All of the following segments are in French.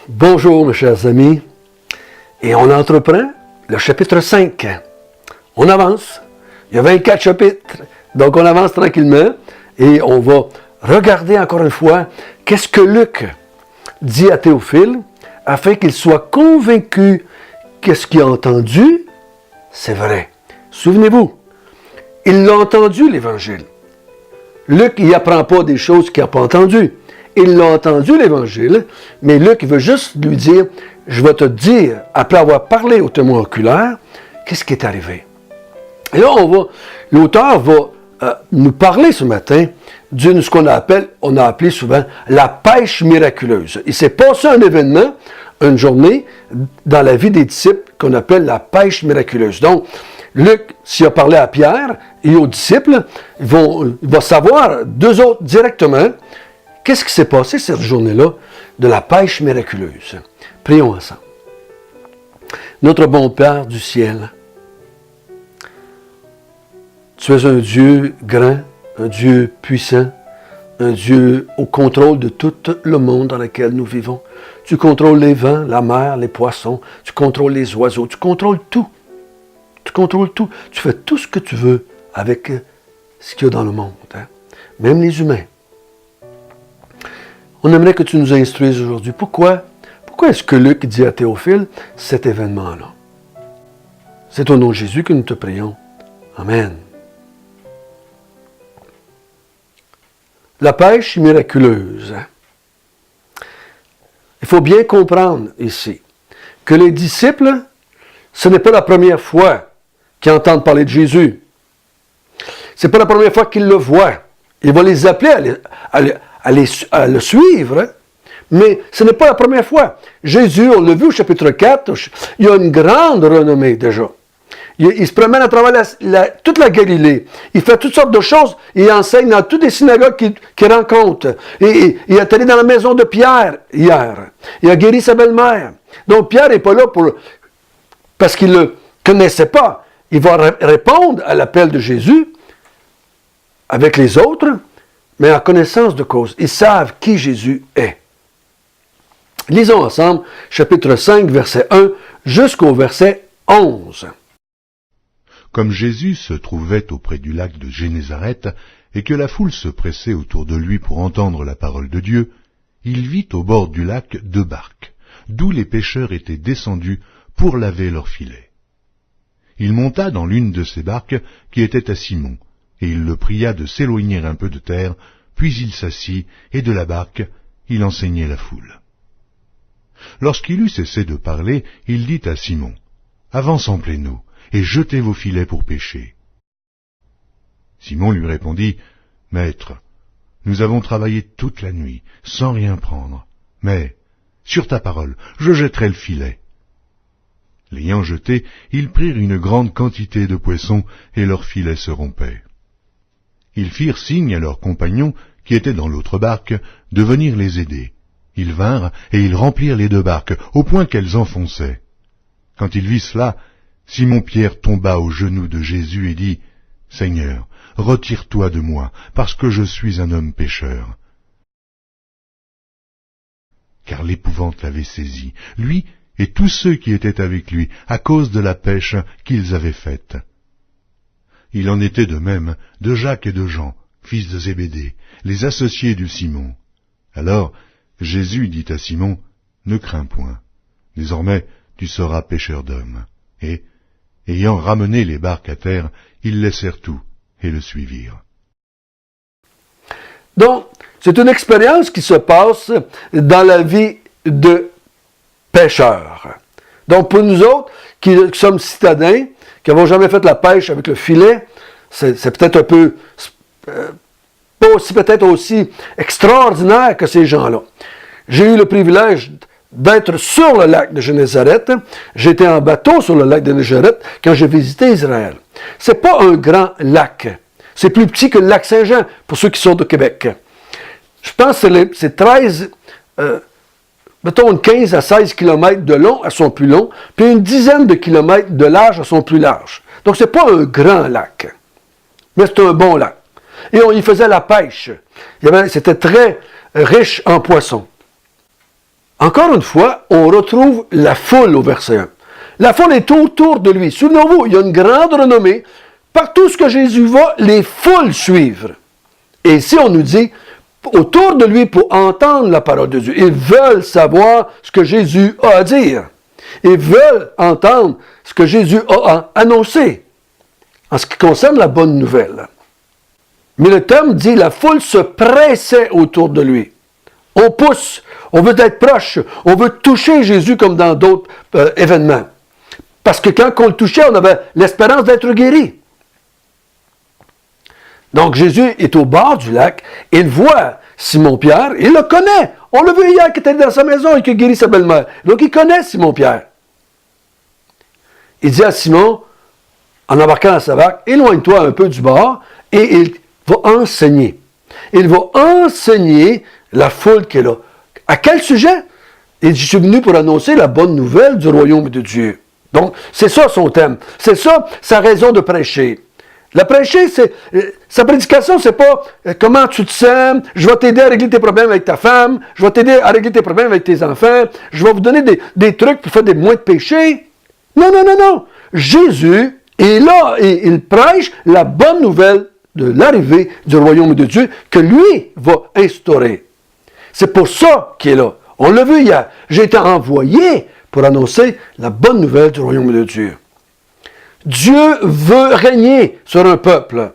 Bonjour mes chers amis, et on entreprend le chapitre 5. On avance, il y a 24 chapitres, donc on avance tranquillement, et on va regarder encore une fois qu'est-ce que Luc dit à Théophile, afin qu'il soit convaincu que ce qu'il a entendu, c'est vrai. Souvenez-vous, il l'a entendu l'Évangile. Luc, il n'apprend pas des choses qu'il n'a pas entendues. Il l'a entendu l'Évangile, mais Luc veut juste lui dire, je vais te dire, après avoir parlé au témoin oculaire, qu'est-ce qui est arrivé. Et là, l'auteur va nous parler ce matin d'une ce qu'on a appelé souvent la pêche miraculeuse. Il s'est passé un événement, une journée, dans la vie des disciples qu'on appelle la pêche miraculeuse. Donc, Luc, s'il a parlé à Pierre et aux disciples, il va savoir, deux autres directement, qu'est-ce qui s'est passé cette journée-là de la pêche miraculeuse? Prions ensemble. Notre bon Père du ciel, tu es un Dieu grand, un Dieu puissant, un Dieu au contrôle de tout le monde dans lequel nous vivons. Tu contrôles les vents, la mer, les poissons, tu contrôles les oiseaux, tu contrôles tout. Tu contrôles tout. Tu fais tout ce que tu veux avec ce qu'il y a dans le monde, hein? Même les humains. On aimerait que tu nous instruises aujourd'hui. Pourquoi est-ce que Luc dit à Théophile cet événement-là? C'est au nom de Jésus que nous te prions. Amen. La pêche miraculeuse. Il faut bien comprendre ici que les disciples, ce n'est pas la première fois qu'ils entendent parler de Jésus. Ce n'est pas la première fois qu'ils le voient. Il va les appeler à le suivre, hein? Mais ce n'est pas la première fois. Jésus, on l'a vu au chapitre 4, il a une grande renommée déjà. Il se promène à travers toute la Galilée. Il fait toutes sortes de choses. Il enseigne dans toutes les synagogues qu'il rencontre. Et il est allé dans la maison de Pierre hier. Il a guéri sa belle-mère. Donc Pierre n'est pas là parce qu'il ne le connaissait pas. Il va répondre à l'appel de Jésus avec les autres, mais en connaissance de cause. Ils savent qui Jésus est. Lisons ensemble chapitre 5, verset 1 jusqu'au verset 11. Comme Jésus se trouvait auprès du lac de Génézareth, et que la foule se pressait autour de lui pour entendre la parole de Dieu, il vit au bord du lac 2 barques, d'où les pêcheurs étaient descendus pour laver leurs filets. Il monta dans l'une de ces barques qui était à Simon, et il le pria de s'éloigner un peu de terre, puis il s'assit, et de la barque, il enseignait la foule. Lorsqu'il eut cessé de parler, il dit à Simon, « Avance en pleine eau, et jetez vos filets pour pêcher. » Simon lui répondit, « Maître, nous avons travaillé toute la nuit, sans rien prendre, mais, sur ta parole, je jetterai le filet. » L'ayant jeté, ils prirent une grande quantité de poissons, et leurs filets se rompaient. Ils firent signe à leurs compagnons, qui étaient dans l'autre barque, de venir les aider. Ils vinrent, et ils remplirent les 2 barques, au point qu'elles enfonçaient. Quand ils virent cela, Simon-Pierre tomba aux genoux de Jésus et dit, « Seigneur, retire-toi de moi, parce que je suis un homme pécheur. » Car l'épouvante l'avait saisi, lui et tous ceux qui étaient avec lui, à cause de la pêche qu'ils avaient faite. Il en était de même de Jacques et de Jean, fils de Zébédée, les associés de Simon. Alors Jésus dit à Simon, « Ne crains point, désormais tu seras pêcheur d'hommes. » Et, ayant ramené les barques à terre, ils laissèrent tout et le suivirent. Donc, c'est une expérience qui se passe dans la vie de pêcheurs. Donc, pour nous autres, qui sommes citadins, qui n'avons jamais fait la pêche avec le filet, c'est peut-être un peu, peut-être aussi extraordinaire que ces gens-là. J'ai eu le privilège d'être sur le lac de Génézareth. J'étais en bateau sur le lac de Génézareth quand j'ai visité Israël. C'est pas un grand lac. C'est plus petit que le lac Saint-Jean, pour ceux qui sont de Québec. Je pense que c'est 13, mettons une 15 à 16 km de long à son plus long, puis une dizaine de kilomètres de large à son plus large. Donc c'est pas un grand lac, mais c'est un bon lac. Et on y faisait la pêche. C'était très riche en poissons. encore une fois, on retrouve la foule au verset 1. La foule est autour de lui. Souvenez-vous, il y a une grande renommée. Partout ce que Jésus va, les foules suivent. Et ici, on nous dit, autour de lui pour entendre la parole de Dieu. Ils veulent savoir ce que Jésus a à dire. Ils veulent entendre ce que Jésus a annoncé en ce qui concerne la bonne nouvelle. Mais le terme dit, la foule se pressait autour de lui. On pousse, on veut être proche, on veut toucher Jésus comme dans d'autres événements. Parce que quand on le touchait, on avait l'espérance d'être guéri. Donc Jésus est au bord du lac, il voit Simon-Pierre, il le connaît. On l'a vu hier qui était dans sa maison et qui a guéri sa belle-mère. Donc il connaît Simon-Pierre. Il dit à Simon, en embarquant dans sa barque, éloigne-toi un peu du bord, et il va enseigner. Il va enseigner la foule qui est là. À quel sujet? Il dit, je suis venu pour annoncer la bonne nouvelle du royaume de Dieu. Donc, c'est ça son thème. C'est ça sa raison de prêcher. La prêcher, sa prédication, c'est pas comment tu te sens, je vais t'aider à régler tes problèmes avec ta femme, je vais t'aider à régler tes problèmes avec tes enfants, je vais vous donner des trucs pour faire des moins de péchés. Non, non, non, non. Jésus est là et il prêche la bonne nouvelle de l'arrivée du royaume de Dieu que lui va instaurer. C'est pour ça qu'il est là. On l'a vu hier. J'ai été envoyé pour annoncer la bonne nouvelle du royaume de Dieu. Dieu veut régner sur un peuple.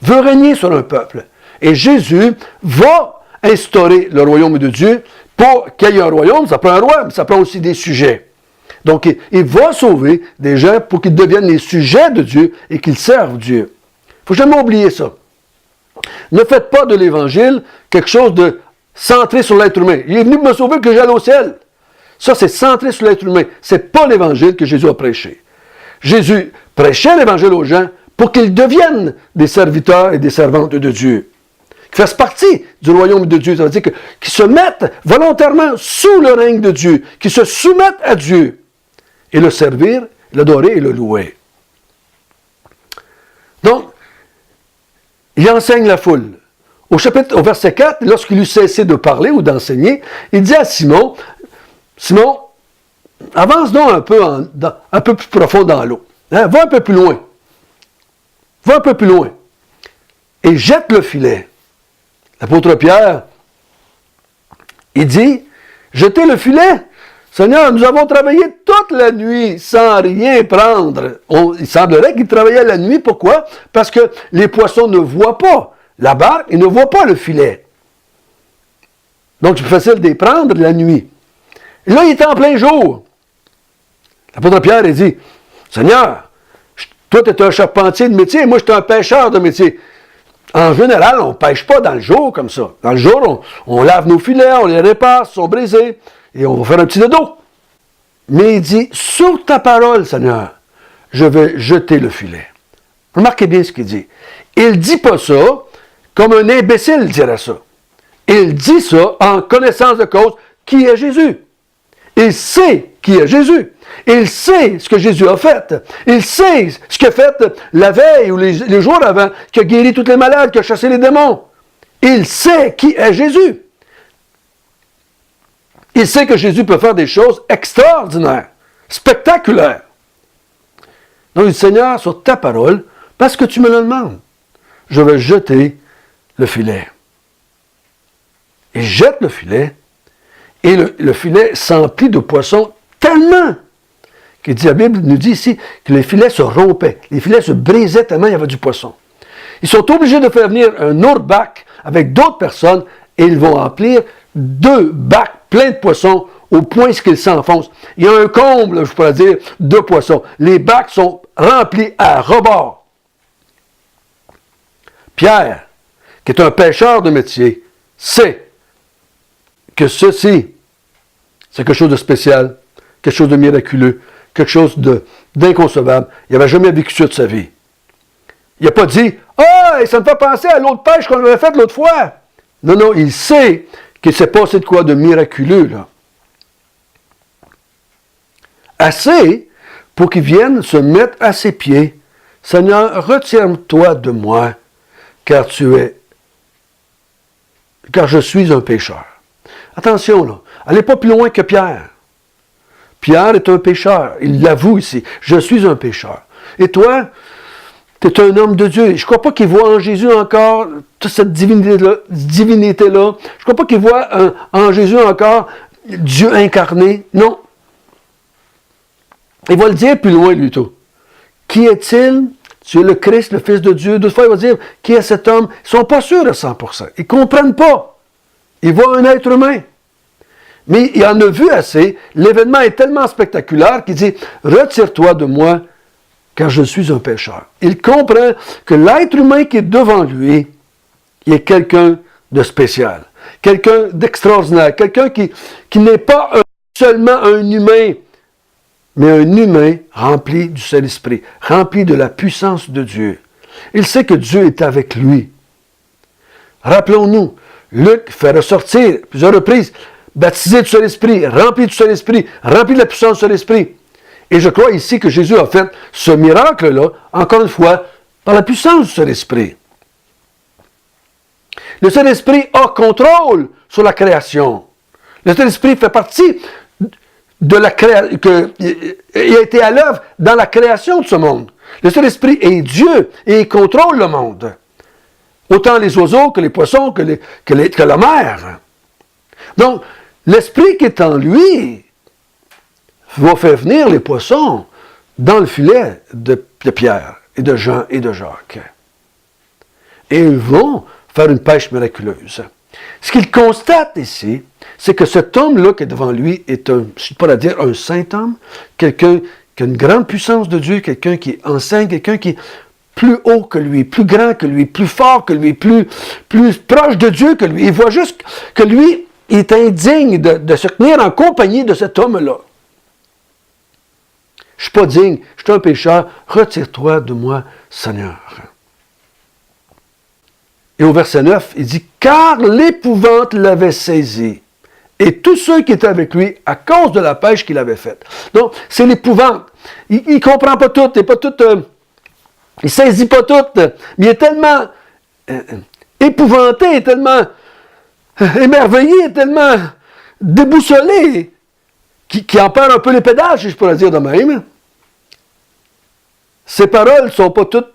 Veut régner sur un peuple. Et Jésus va instaurer le royaume de Dieu. Pour qu'il y ait un royaume, ça prend un roi, mais ça prend aussi des sujets. Donc, il va sauver des gens pour qu'ils deviennent les sujets de Dieu et qu'ils servent Dieu. Il ne faut jamais oublier ça. Ne faites pas de l'Évangile quelque chose de centré sur l'être humain. Il est venu me sauver que j'aille au ciel. Ça, c'est centré sur l'être humain. Ce n'est pas l'Évangile que Jésus a prêché. Jésus prêchait l'Évangile aux gens pour qu'ils deviennent des serviteurs et des servantes de Dieu. Qu'ils fassent partie du royaume de Dieu. Ça veut dire qu'ils se mettent volontairement sous le règne de Dieu, qu'ils se soumettent à Dieu et le servir, l'adorer et le louer. Donc, il enseigne la foule. Au verset 4, lorsqu'il eut cessé de parler ou d'enseigner, il dit à Simon, Simon, avance donc un peu plus profond dans l'eau. Hein? Va un peu plus loin. Va un peu plus loin. Et jette le filet. L'apôtre Pierre, il dit, jetez le filet. Seigneur, nous avons travaillé toute la nuit sans rien prendre. Il semblerait qu'il travaillait la nuit. Pourquoi? Parce que les poissons ne voient pas la barque, ils ne voient pas le filet. Donc, c'est plus facile de les prendre la nuit. Et là, il était en plein jour. L'apôtre Pierre, il dit, Seigneur, toi, tu es un charpentier de métier, moi, je suis un pêcheur de métier. En général, on ne pêche pas dans le jour comme ça. Dans le jour, on lave nos filets, on les répare, ils sont brisés, et on va faire un petit dodo. Mais il dit, sur ta parole, Seigneur, je vais jeter le filet. Remarquez bien ce qu'il dit. Il ne dit pas ça comme un imbécile dirait ça. Il dit ça en connaissance de cause qui est Jésus. Il sait qui est Jésus. Il sait ce que Jésus a fait. Il sait ce qu'il a fait la veille ou les jours avant, qui a guéri tous les malades, qui a chassé les démons. Il sait qui est Jésus. Il sait que Jésus peut faire des choses extraordinaires, spectaculaires. Donc, il dit, Seigneur, sur ta parole, parce que tu me le demandes, je vais jeter le filet. Il jette le filet, et le filet s'emplit de poissons tellement qu'il dit, la Bible nous dit ici que les filets se rompaient, les filets se brisaient tellement il y avait du poisson. Ils sont obligés de faire venir un autre bac avec d'autres personnes et ils vont remplir 2 bacs pleins de poissons au point qu'ils s'enfoncent. Il y a un comble, je pourrais dire, de poissons. Les bacs sont remplis à rebord. Pierre, qui est un pêcheur de métier, sait que ceci, c'est quelque chose de spécial, quelque chose de miraculeux, quelque chose d'inconcevable. Il n'avait jamais vécu ça de sa vie. Il n'a pas dit « Ah, ça me fait penser à l'autre pêche qu'on avait faite l'autre fois. » Non, non, il sait qu'il s'est passé de quoi de miraculeux, là. Assez pour qu'il vienne se mettre à ses pieds. « Seigneur, retire-toi de moi, car je suis un pécheur. » Attention, là. Allez pas plus loin que Pierre. Pierre est un pécheur. Il l'avoue ici. Je suis un pécheur. Et toi, tu es un homme de Dieu. Je ne crois pas qu'il voit en Jésus encore toute cette divinité-là. Je ne crois pas qu'il voit en Jésus encore Dieu incarné. Non. Il va le dire plus loin, lui, tout. Qui est-il? Tu es le Christ, le Fils de Dieu. D'autres fois, il va dire, qui est cet homme? Ils ne sont pas sûrs à 100%. Ils ne comprennent pas. Ils voient un être humain. Mais il en a vu assez. L'événement est tellement spectaculaire qu'il dit, retire-toi de moi, car je suis un pécheur. Il comprend que l'être humain qui est devant lui, il est quelqu'un de spécial, quelqu'un d'extraordinaire, quelqu'un qui n'est pas seulement un humain, mais un humain rempli du Saint-Esprit, rempli de la puissance de Dieu. Il sait que Dieu est avec lui. Rappelons-nous, Luc fait ressortir plusieurs reprises, baptisé du Saint-Esprit, rempli du Saint-Esprit, rempli de la puissance du Saint-Esprit. Et je crois ici que Jésus a fait ce miracle-là, encore une fois, par la puissance du Saint-Esprit. Le Saint-Esprit a contrôle sur la création. Le Saint-Esprit fait partie de la création, il a été à l'œuvre dans la création de ce monde. Le Saint-Esprit est Dieu et il contrôle le monde. Autant les oiseaux que les poissons, que la mer. Donc, l'Esprit qui est en lui va faire venir les poissons dans le filet de Pierre et de Jean et de Jacques. Et ils vont faire une pêche miraculeuse. Ce qu'il constate ici, c'est que cet homme-là qui est devant lui est je ne sais pas dire un saint homme, quelqu'un qui a une grande puissance de Dieu, quelqu'un qui enseigne, quelqu'un qui est plus haut que lui, plus grand que lui, plus fort que lui, plus proche de Dieu que lui. Il voit juste que lui est indigne de se tenir en compagnie de cet homme-là. Je ne suis pas digne, je suis un pécheur, retire-toi de moi, Seigneur. Et au verset 9, il dit, car l'épouvante l'avait saisi, et tous ceux qui étaient avec lui, à cause de la pêche qu'il avait faite. Donc, c'est l'épouvante. Il ne comprend pas tout, il ne saisit pas tout, mais il est tellement épouvanté, tellement émerveillé, tellement déboussolé, qui en perd un peu les pédales, si je pourrais dire de même. Ses paroles ne sont pas toutes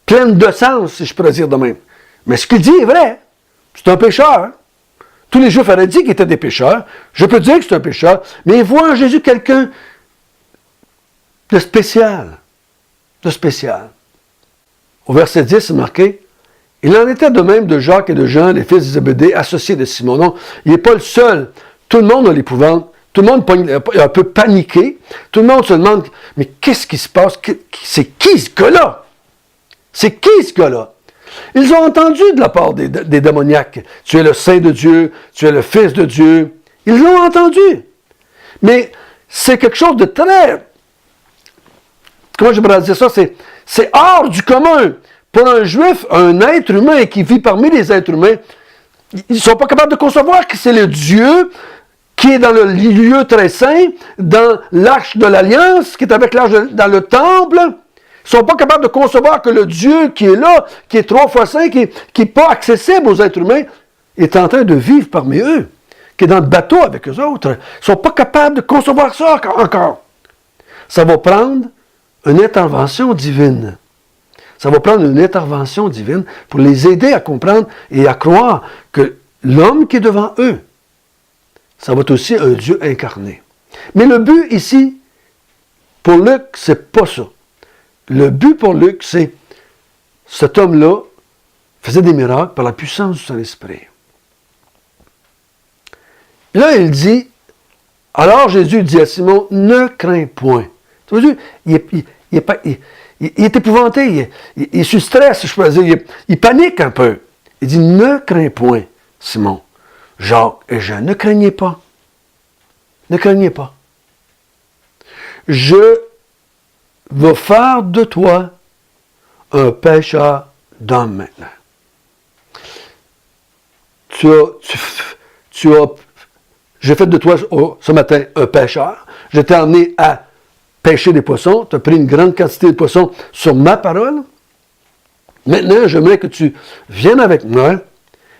pleines de sens, si je pourrais dire de même. Mais ce qu'il dit est vrai. C'est un pécheur. Tous les Juifs auraient dit qu'ils étaient des pécheurs. Je peux dire que c'est un pécheur, mais ils voient en Jésus quelqu'un de spécial. De spécial. Au verset 10, c'est marqué, « Il en était de même de Jacques et de Jean, les fils de Zébédée, associés de Simon. » Non, il n'est pas le seul. Tout le monde a l'épouvante. Tout le monde est un peu paniqué. Tout le monde se demande, mais qu'est-ce qui se passe? C'est qui ce gars-là? C'est qui ce gars-là? Ils ont entendu de la part des démoniaques. Tu es le Saint de Dieu, tu es le Fils de Dieu. Ils l'ont entendu. Mais c'est quelque chose de très... Comment je pourrais dire ça? C'est hors du commun. Pour un Juif, un être humain qui vit parmi les êtres humains, ils ne sont pas capables de concevoir que c'est le Dieu qui est dans le lieu très saint, dans l'arche de l'Alliance, qui est avec l'arche dans le temple. Ils ne sont pas capables de concevoir que le Dieu qui est là, qui est 3 fois saint, qui n'est pas accessible aux êtres humains, est en train de vivre parmi eux, qui est dans le bateau avec eux autres. Ils ne sont pas capables de concevoir ça encore. Ça va prendre une intervention divine. Ça va prendre une intervention divine pour les aider à comprendre et à croire que l'homme qui est devant eux, ça va être aussi un Dieu incarné. Mais le but ici, pour Luc, c'est pas ça. Le but pour Luc, c'est cet homme-là faisait des miracles par la puissance du Saint-Esprit. Là, il dit, alors Jésus dit à Simon, ne crains point. Tu vois, il est épouvanté, il est sous stress, je peux dire, il panique un peu. Il dit, ne crains point, Simon. Jacques et Jean, ne craignez pas. Ne craignez pas. Je vais faire de toi un pêcheur d'hommes maintenant. J'ai fait de toi ce matin un pêcheur. Je t'ai emmené à pêcher des poissons. Tu as pris une grande quantité de poissons sur ma parole. Maintenant, j'aimerais que tu viennes avec moi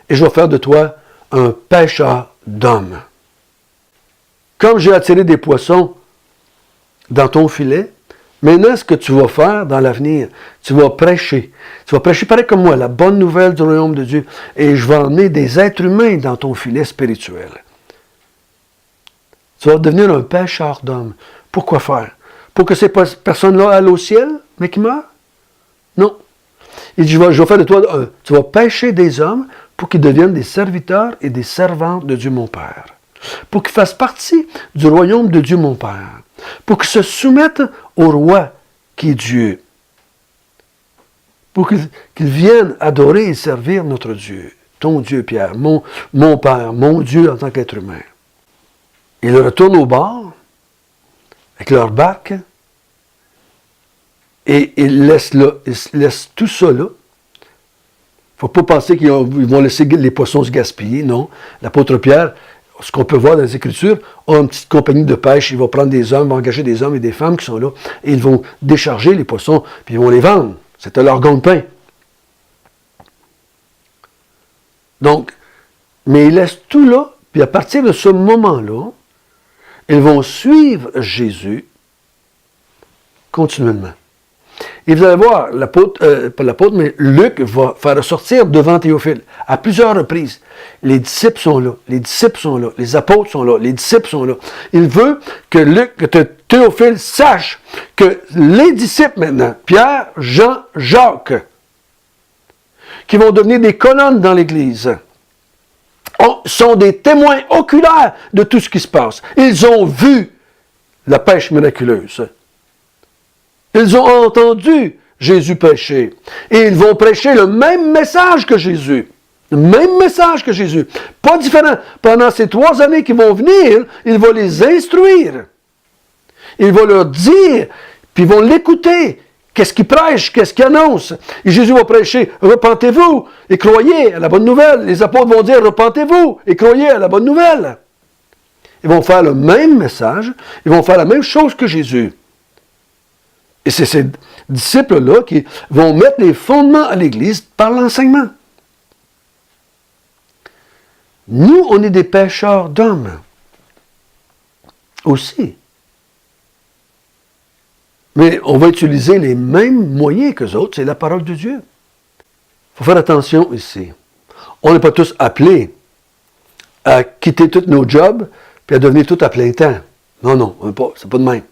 et je vais faire de toi un pêcheur d'hommes. Comme j'ai attiré des poissons dans ton filet, maintenant, ce que tu vas faire dans l'avenir, tu vas prêcher. Tu vas prêcher pareil comme moi, la bonne nouvelle du royaume de Dieu. Et je vais emmener des êtres humains dans ton filet spirituel. Tu vas devenir un pêcheur d'hommes. Pourquoi faire? Pour que ces personnes-là aillent au ciel, mais qui meurent? Non. Il dit, je vais faire de toi, tu vas pêcher des hommes pour qu'ils deviennent des serviteurs et des servantes de Dieu mon Père. Pour qu'ils fassent partie du royaume de Dieu mon Père. Pour qu'ils se soumettent au roi qui est Dieu. Pour qu'ils viennent adorer et servir notre Dieu. Ton Dieu, Pierre, mon Père, mon Dieu en tant qu'être humain. Ils retournent au bord avec leur barque et ils laissent tout ça là. Il ne faut pas penser qu'ils vont laisser les poissons se gaspiller, non. L'apôtre Pierre, ce qu'on peut voir dans les Écritures, a une petite compagnie de pêche, il va prendre des hommes, va engager des hommes et des femmes qui sont là, et ils vont décharger les poissons, puis ils vont les vendre. C'était leur gagne-pain. Donc, mais ils laissent tout là, puis à partir de ce moment-là, ils vont suivre Jésus continuellement. Et vous allez voir, pas l'apôtre, mais Luc va faire ressortir devant Théophile, à plusieurs reprises. Les disciples sont là, les disciples sont là, les apôtres sont là, les disciples sont là. Il veut que Théophile sache que les disciples maintenant, Pierre, Jean, Jacques, qui vont devenir des colonnes dans l'Église, sont des témoins oculaires de tout ce qui se passe. Ils ont vu la pêche miraculeuse. Ils ont entendu Jésus prêcher. Et ils vont prêcher le même message que Jésus. Le même message que Jésus. Pas différent. Pendant ces 3 années qui vont venir, il va les instruire. Il va leur dire, puis ils vont l'écouter. Qu'est-ce qu'il prêche? Qu'est-ce qu'il annonce? Et Jésus va prêcher, repentez-vous et croyez à la bonne nouvelle. Les apôtres vont dire, repentez-vous et croyez à la bonne nouvelle. Ils vont faire le même message, ils vont faire la même chose que Jésus. Et c'est ces disciples-là qui vont mettre les fondements à l'Église par l'enseignement. Nous, on est des pêcheurs d'hommes. Aussi. Mais on va utiliser les mêmes moyens qu'eux autres, c'est la parole de Dieu. Il faut faire attention ici. On n'est pas tous appelés à quitter tous nos jobs puis à devenir tout à plein temps. Non, c'est pas de même.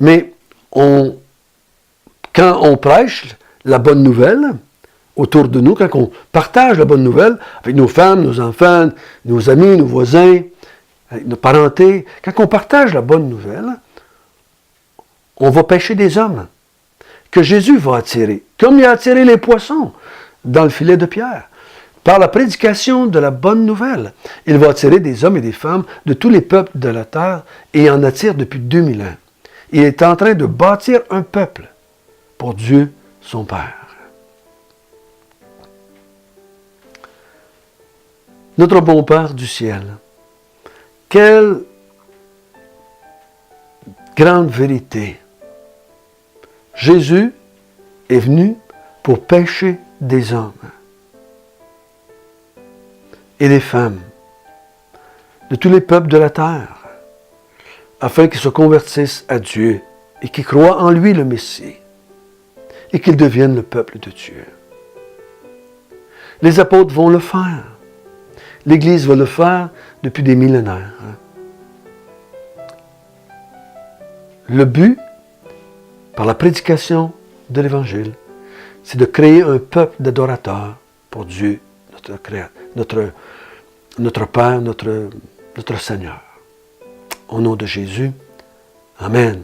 Mais quand on prêche la bonne nouvelle autour de nous, quand on partage la bonne nouvelle avec nos femmes, nos enfants, nos amis, nos voisins, nos parentés, quand on partage la bonne nouvelle, on va pêcher des hommes que Jésus va attirer, comme il a attiré les poissons dans le filet de Pierre. Par la prédication de la bonne nouvelle, il va attirer des hommes et des femmes de tous les peuples de la terre et en attire depuis 2000 ans. Il est en train de bâtir un peuple pour Dieu, son Père. Notre bon Père du ciel, quelle grande vérité! Jésus est venu pour pêcher des hommes et des femmes de tous les peuples de la terre, afin qu'ils se convertissent à Dieu et qu'ils croient en lui le Messie et qu'ils deviennent le peuple de Dieu. Les apôtres vont le faire. L'Église va le faire depuis des millénaires. Le but, par la prédication de l'Évangile, c'est de créer un peuple d'adorateurs pour Dieu, notre Père, notre Seigneur. Au nom de Jésus, Amen.